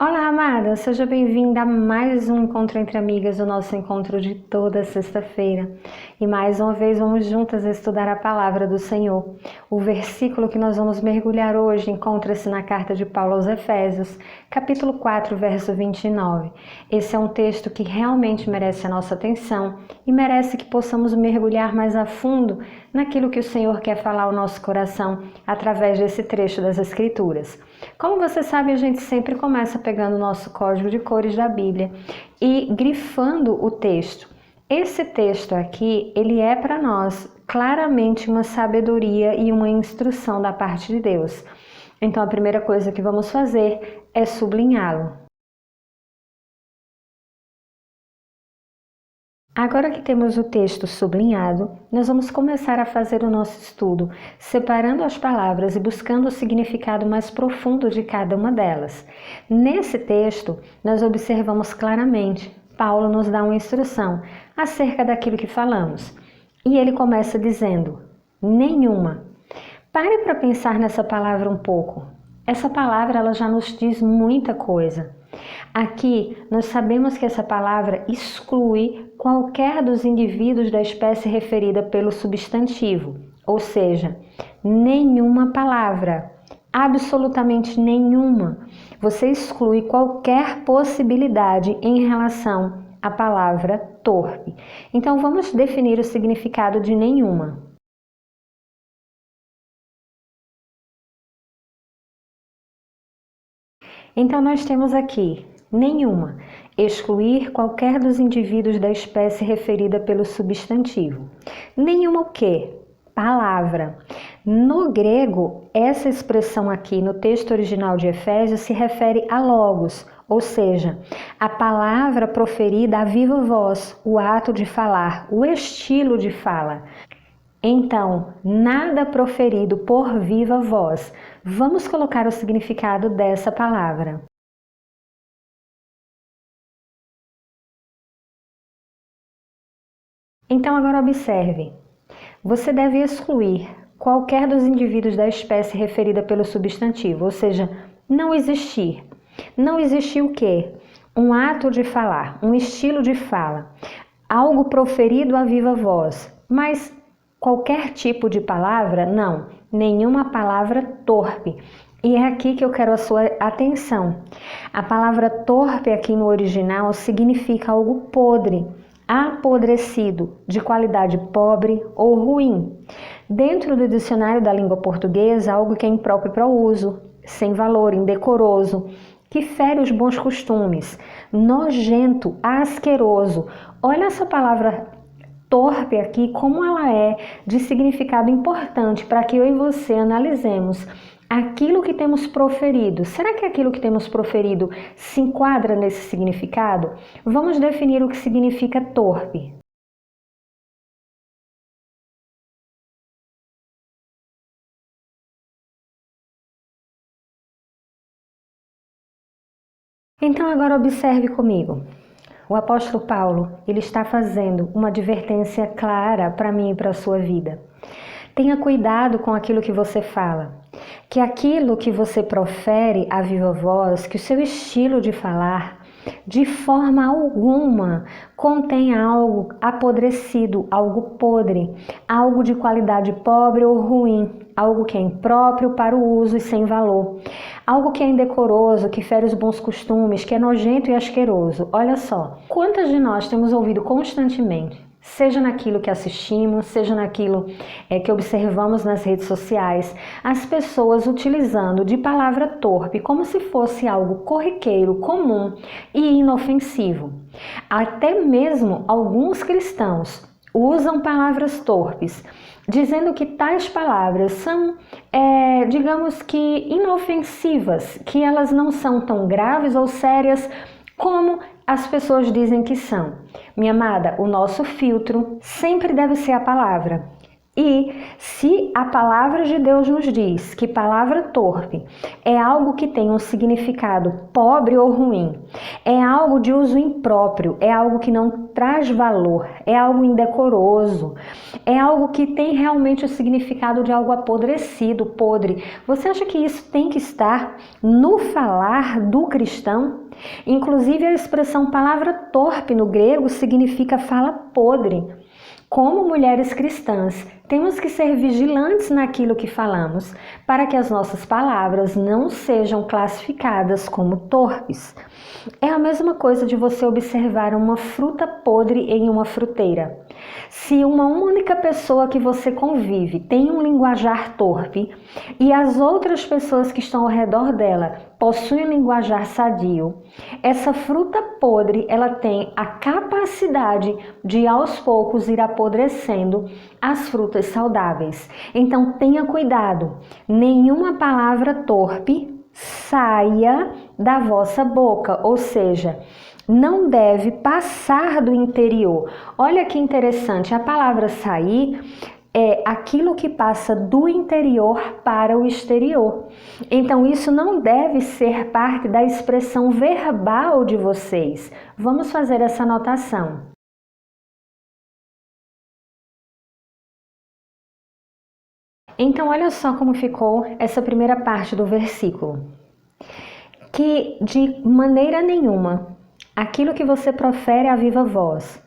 Olá, amada! Seja bem-vinda a mais um Encontro Entre Amigas, o nosso encontro de toda sexta-feira. E mais uma vez vamos juntas estudar a Palavra do Senhor. O versículo que nós vamos mergulhar hoje encontra-se na carta de Paulo aos Efésios, capítulo 4, verso 29. Esse é um texto que realmente merece a nossa atenção e merece que possamos mergulhar mais a fundo naquilo que o Senhor quer falar ao nosso coração através desse trecho das Escrituras. Como você sabe, a gente sempre começa pegando o nosso código de cores da Bíblia e grifando o texto. Esse texto aqui, ele é para nós claramente uma sabedoria e uma instrução da parte de Deus. Então, a primeira coisa que vamos fazer é sublinhá-lo. Agora que temos o texto sublinhado, nós vamos começar a fazer o nosso estudo, separando as palavras e buscando o significado mais profundo de cada uma delas. Nesse texto, nós observamos claramente, Paulo nos dá uma instrução acerca daquilo que falamos. E ele começa dizendo, nenhuma. Pare para pensar nessa palavra um pouco. Essa palavra ela já nos diz muita coisa. Aqui, nós sabemos que essa palavra exclui qualquer dos indivíduos da espécie referida pelo substantivo, ou seja, nenhuma palavra, absolutamente nenhuma. Você exclui qualquer possibilidade em relação à palavra torpe. Então, vamos definir o significado de nenhuma. Então, nós temos aqui, nenhuma, excluir qualquer dos indivíduos da espécie referida pelo substantivo. Nenhuma o quê? Palavra. No grego, essa expressão aqui no texto original de Efésios se refere a logos, ou seja, a palavra proferida a viva voz, o ato de falar, o estilo de fala. Então, nada proferido por viva voz. Vamos colocar o significado dessa palavra. Então, agora observe. Você deve excluir qualquer dos indivíduos da espécie referida pelo substantivo, ou seja, não existir. Não existir o quê? Um ato de falar, um estilo de fala, algo proferido a viva voz, mas qualquer tipo de palavra, não, nenhuma palavra torpe. E é aqui que eu quero a sua atenção. A palavra torpe aqui no original significa algo podre, apodrecido, de qualidade pobre ou ruim. Dentro do dicionário da língua portuguesa, algo que é impróprio para o uso, sem valor, indecoroso, que fere os bons costumes, nojento, asqueroso. Olha essa palavra torpe aqui, como ela é de significado importante para que eu e você analisemos aquilo que temos proferido. Será que aquilo que temos proferido se enquadra nesse significado? Vamos definir o que significa torpe. Então agora observe comigo. O apóstolo Paulo, ele está fazendo uma advertência clara para mim e para a sua vida. Tenha cuidado com aquilo que você fala, que aquilo que você profere a viva voz, que o seu estilo de falar, de forma alguma, contém algo apodrecido, algo podre, algo de qualidade pobre ou ruim, algo que é impróprio para o uso e sem valor, algo que é indecoroso, que fere os bons costumes, que é nojento e asqueroso. Olha só, quantas de nós temos ouvido constantemente, seja naquilo que assistimos, seja naquilo que observamos nas redes sociais, as pessoas utilizando de palavra torpe como se fosse algo corriqueiro, comum e inofensivo. Até mesmo alguns cristãos usam palavras torpes, dizendo que tais palavras são, digamos que, inofensivas, que elas não são tão graves ou sérias como as pessoas dizem que são. Minha amada, o nosso filtro sempre deve ser a palavra. E se a palavra de Deus nos diz que palavra torpe é algo que tem um significado pobre ou ruim, é algo de uso impróprio, é algo que não traz valor, é algo indecoroso, é algo que tem realmente o significado de algo apodrecido, podre, você acha que isso tem que estar no falar do cristão? Inclusive a expressão palavra torpe no grego significa fala podre. Como mulheres cristãs, temos que ser vigilantes naquilo que falamos, para que as nossas palavras não sejam classificadas como torpes. É a mesma coisa de você observar uma fruta podre em uma fruteira. Se uma única pessoa que você convive tem um linguajar torpe e as outras pessoas que estão ao redor dela possuem um linguajar sadio, essa fruta podre ela tem a capacidade de aos poucos ir apodrecendo as frutas saudáveis. Então tenha cuidado, nenhuma palavra torpe saia da vossa boca, ou seja, não deve passar do interior. Olha que interessante, a palavra sair é aquilo que passa do interior para o exterior. Então isso não deve ser parte da expressão verbal de vocês. Vamos fazer essa anotação. Então, olha só como ficou essa primeira parte do versículo. Que de maneira nenhuma aquilo que você profere à viva voz,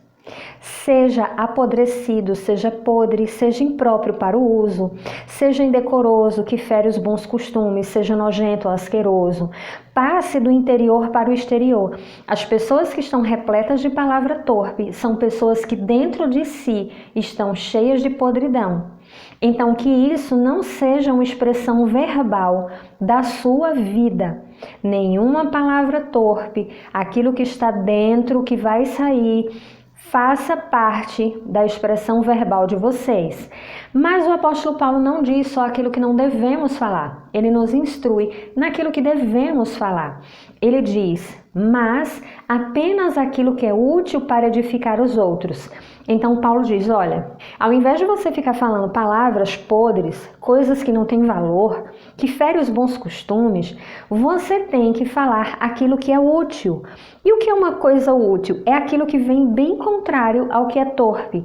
seja apodrecido, seja podre, seja impróprio para o uso, seja indecoroso, que fere os bons costumes, seja nojento ou asqueroso, passe do interior para o exterior. As pessoas que estão repletas de palavra torpe são pessoas que dentro de si estão cheias de podridão. Então, que isso não seja uma expressão verbal da sua vida. Nenhuma palavra torpe, aquilo que está dentro, que vai sair, faça parte da expressão verbal de vocês. Mas o apóstolo Paulo não diz só aquilo que não devemos falar. Ele nos instrui naquilo que devemos falar. Ele diz, mas apenas aquilo que é útil para edificar os outros. Então Paulo diz, olha, ao invés de você ficar falando palavras podres, coisas que não têm valor, que ferem os bons costumes, você tem que falar aquilo que é útil. E o que é uma coisa útil? É aquilo que vem bem contrário ao que é torpe.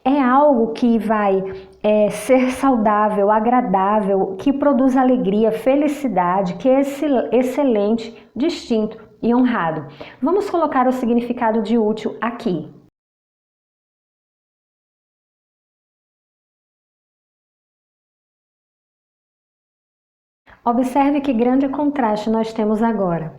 É algo que vai ser saudável, agradável, que produz alegria, felicidade, que é excelente, distinto e honrado. Vamos colocar o significado de útil aqui. Observe que grande contraste nós temos agora.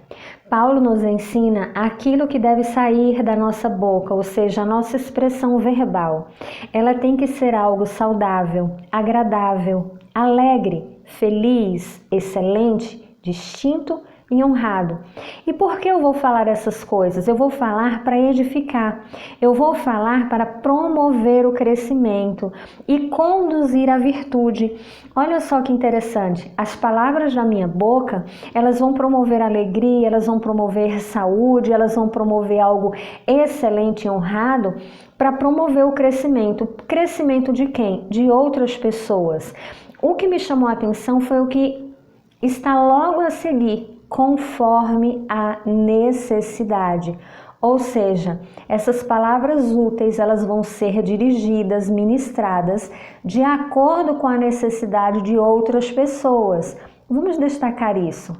Paulo nos ensina aquilo que deve sair da nossa boca, ou seja, a nossa expressão verbal. Ela tem que ser algo saudável, agradável, alegre, feliz, excelente, distinto e honrado. E por que eu vou falar essas coisas? Eu vou falar para edificar, eu vou falar para promover o crescimento e conduzir a virtude. Olha só que interessante, as palavras da minha boca, elas vão promover alegria, elas vão promover saúde, elas vão promover algo excelente e honrado para promover o crescimento. Crescimento de quem? De outras pessoas. O que me chamou a atenção foi o que está logo a seguir, conforme a necessidade. Ou seja, essas palavras úteis, elas vão ser dirigidas, ministradas de acordo com a necessidade de outras pessoas. Vamos destacar isso.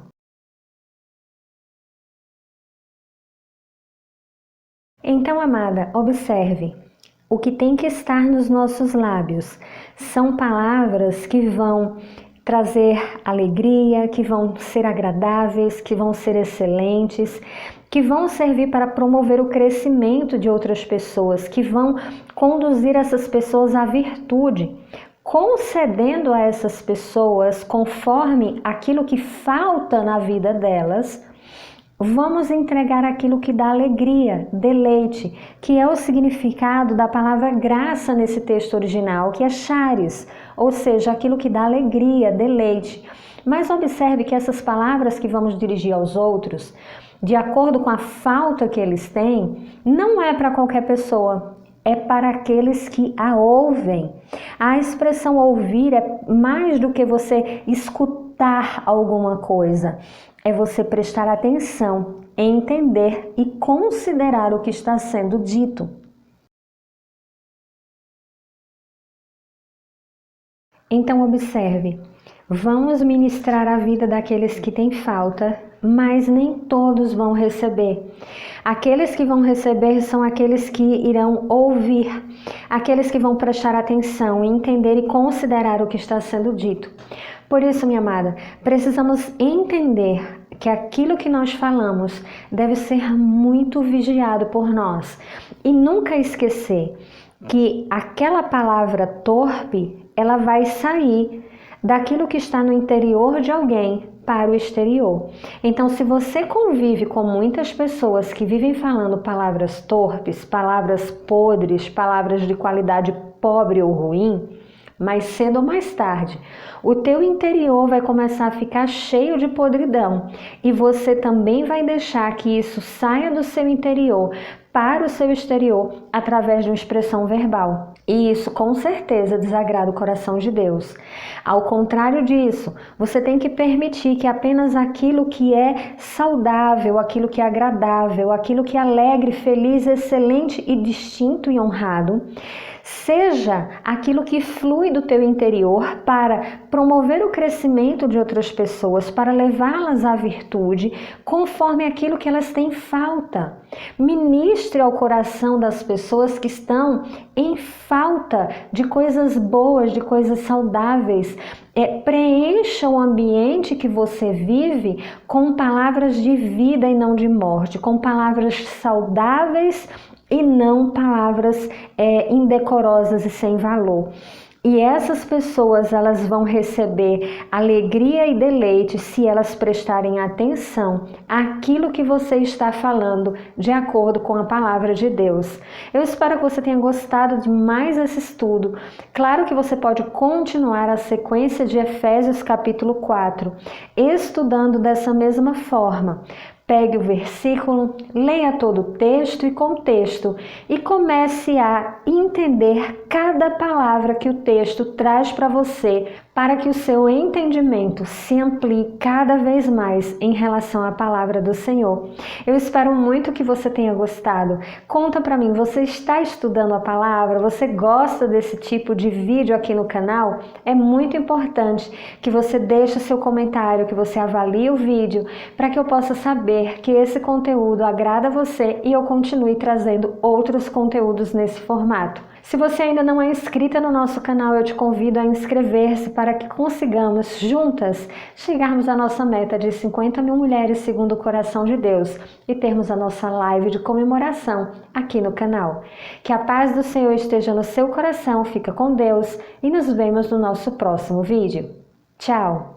Então, amada, observe. O que tem que estar nos nossos lábios são palavras que vão trazer alegria, que vão ser agradáveis, que vão ser excelentes, que vão servir para promover o crescimento de outras pessoas, que vão conduzir essas pessoas à virtude, concedendo a essas pessoas, conforme aquilo que falta na vida delas, vamos entregar aquilo que dá alegria, deleite, que é o significado da palavra graça nesse texto original, que é charis, ou seja, aquilo que dá alegria, deleite. Mas observe que essas palavras que vamos dirigir aos outros, de acordo com a falta que eles têm, não é para qualquer pessoa. é para aqueles que a ouvem. A expressão ouvir é mais do que você escutar alguma coisa, é você prestar atenção, entender e considerar o que está sendo dito. Então observe, vamos ministrar a vida daqueles que têm falta, mas nem todos vão receber. Aqueles que vão receber são aqueles que irão ouvir, aqueles que vão prestar atenção, entender e considerar o que está sendo dito. Por isso, minha amada, precisamos entender que aquilo que nós falamos deve ser muito vigiado por nós e nunca esquecer que aquela palavra torpe, ela vai sair daquilo que está no interior de alguém para o exterior. Então, se você convive com muitas pessoas que vivem falando palavras torpes, palavras podres, palavras de qualidade pobre ou ruim, mais cedo ou mais tarde, o teu interior vai começar a ficar cheio de podridão e você também vai deixar que isso saia do seu interior para o seu exterior através de uma expressão verbal. E isso com certeza desagrada o coração de Deus. Ao contrário disso, você tem que permitir que apenas aquilo que é saudável, aquilo que é agradável, aquilo que é alegre, feliz, excelente e distinto e honrado, seja aquilo que flui do teu interior para promover o crescimento de outras pessoas, para levá-las à virtude, conforme aquilo que elas têm falta. Ministre ao coração das pessoas que estão em falta de coisas boas, de coisas saudáveis. Preencha o ambiente que você vive com palavras de vida e não de morte, com palavras saudáveis e não palavras indecorosas e sem valor. E essas pessoas, elas vão receber alegria e deleite se elas prestarem atenção àquilo que você está falando de acordo com a palavra de Deus. Eu espero que você tenha gostado de mais esse estudo. Claro que você pode continuar a sequência de Efésios capítulo 4, estudando dessa mesma forma. Pegue o versículo, leia todo o texto e contexto e comece a entender cada palavra que o texto traz para você, para que o seu entendimento se amplie cada vez mais em relação à palavra do Senhor. Eu espero muito que você tenha gostado. Conta para mim, você está estudando a palavra? Você gosta desse tipo de vídeo aqui no canal? É muito importante que você deixe o seu comentário, que você avalie o vídeo, para que eu possa saber que esse conteúdo agrada a você e eu continue trazendo outros conteúdos nesse formato. Se você ainda não é inscrita no nosso canal, eu te convido a inscrever-se para que consigamos juntas chegarmos à nossa meta de 50 mil mulheres segundo o coração de Deus e termos a nossa live de comemoração aqui no canal. Que a paz do Senhor esteja no seu coração, fica com Deus e nos vemos no nosso próximo vídeo. Tchau!